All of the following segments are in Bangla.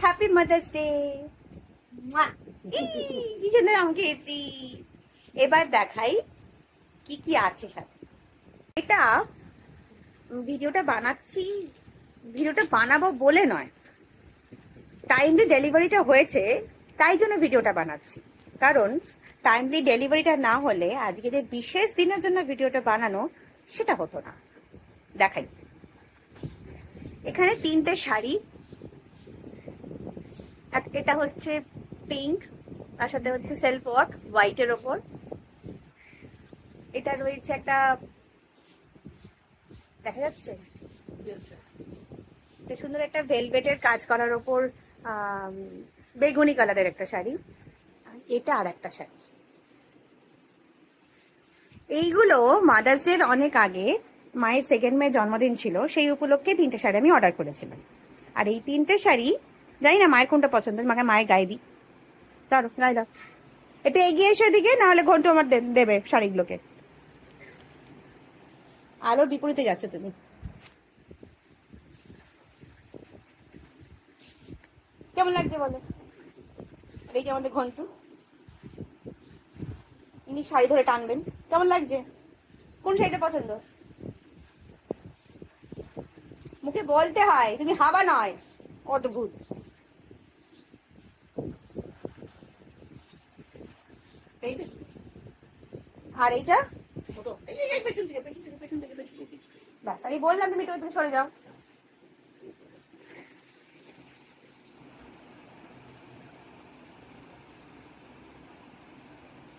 Happy mother's day. কি সুন্দর আম খেয়েছি। এবার দেখাই কি কি আছে সাথে। এটা ভিডিওটা বানাচ্ছি, ভিডিওটা বানাবো বলে নয়, টাইমলি ডেলিভারিটা হয়েছে তাই জন্য ভিডিওটা বানাচ্ছি। কারণ টাইমলি ডেলিভারিটা না হলে আজকে যে বিশেষ দিনের জন্য ভিডিওটা বানানো সেটা হতো না। দেখাই, এখানে 3টে শাড়ি, এটা হচ্ছে পিঙ্ক, তার সাথে হচ্ছে সেলফ ওয়ার্ক হোয়াইটের ওপর। এটা রয়েছে একটা, দেখা যাচ্ছে এটা সুন্দর একটা ভেলভেটের কাজ করার ওপর বেগুনি কালারের একটা শাড়ি। এটা আর একটা শাড়ি। এইগুলো মাদার্স ডের অনেক আগে, মায়ের 2nd মে জন্মদিন ছিল, সেই উপলক্ষে 3টে শাড়ি আমি অর্ডার করেছিলাম। আর এই 3টে শাড়ি জানি না মায়ের কোনটা পছন্দ, মাকে মায়ের গায়ে দিই। ধরো গায়ে দাও, একটু এগিয়ে এসে দিকে, না হলে ঘন্টু আমার দেবে শাড়িগুলোকে। আলোর বিপরীতে যাচ্ছ তুমি। কেমন লাগছে বলো? আর এই যে আমাদের ঘন্টু, ইনি শাড়ি ধরে টানবেন। কেমন লাগছে? কোন শাড়িটা পছন্দ? মুখে বলতে হয়, তুমি হাবা নয়। অদ্ভুত। আর এইটা ব্যাস, আমি বললাম তুমি একটু সরে যাও।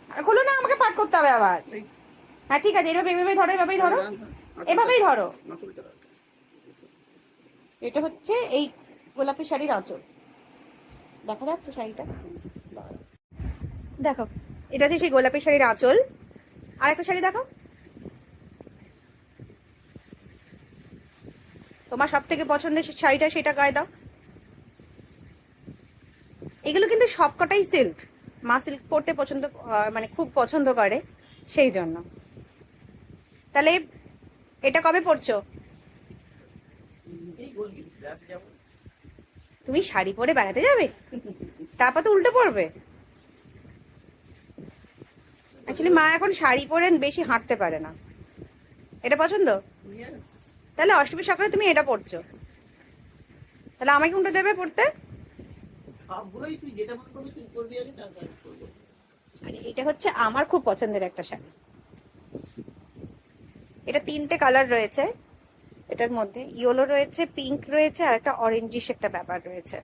আর খোলো না, আমাকে পাঠ করতে হবে আবার। হ্যাঁ ঠিক আছে, এভাবে এভাবেই ধরো, এভাবেই ধরো, এভাবেই ধরো। এটা হচ্ছে এই গোলাপি শাড়ির আঁচল, দেখা যাচ্ছে শাড়িটা? দেখো, এটা হচ্ছে সেই গোলাপি শাড়ির আঁচল। আর একটা শাড়ি দেখো, তোমার সব থেকে পছন্দের শাড়িটা, সেটা গায়ে দাও। এগুলো কিন্তু সবকটাই সিল্ক, মা সিল্ক পরতে পছন্দ, মানে খুব পছন্দ করে, সেই জন্য। তাহলে এটা কবে পরছো? তুমি শাড়ি পরে বেড়াতে যাবে, তারপর তো উল্টো পরবে। অ্যাকচুয়ালি মা এখন শাড়ি পরে বেশি হাঁটতে পারে না। এটা পছন্দ? তাহলে অষ্টমী সকালে তুমি এটা পরছো, তাহলে আমাকে কোনটা দেবে পড়তে? সবগুলোই তুই যেটা মনে করবি তুই করবি, আগে তারপর করবো। আর এটা হচ্ছে আমার খুব পছন্দের একটা শাড়ি। এটা 3টে কালার রয়েছে, এটার মধ্যে ইয়েলো রয়েছে, পিঙ্ক রয়েছে, আর একটা অরেঞ্জিশ একটা ব্যাপার রয়েছে।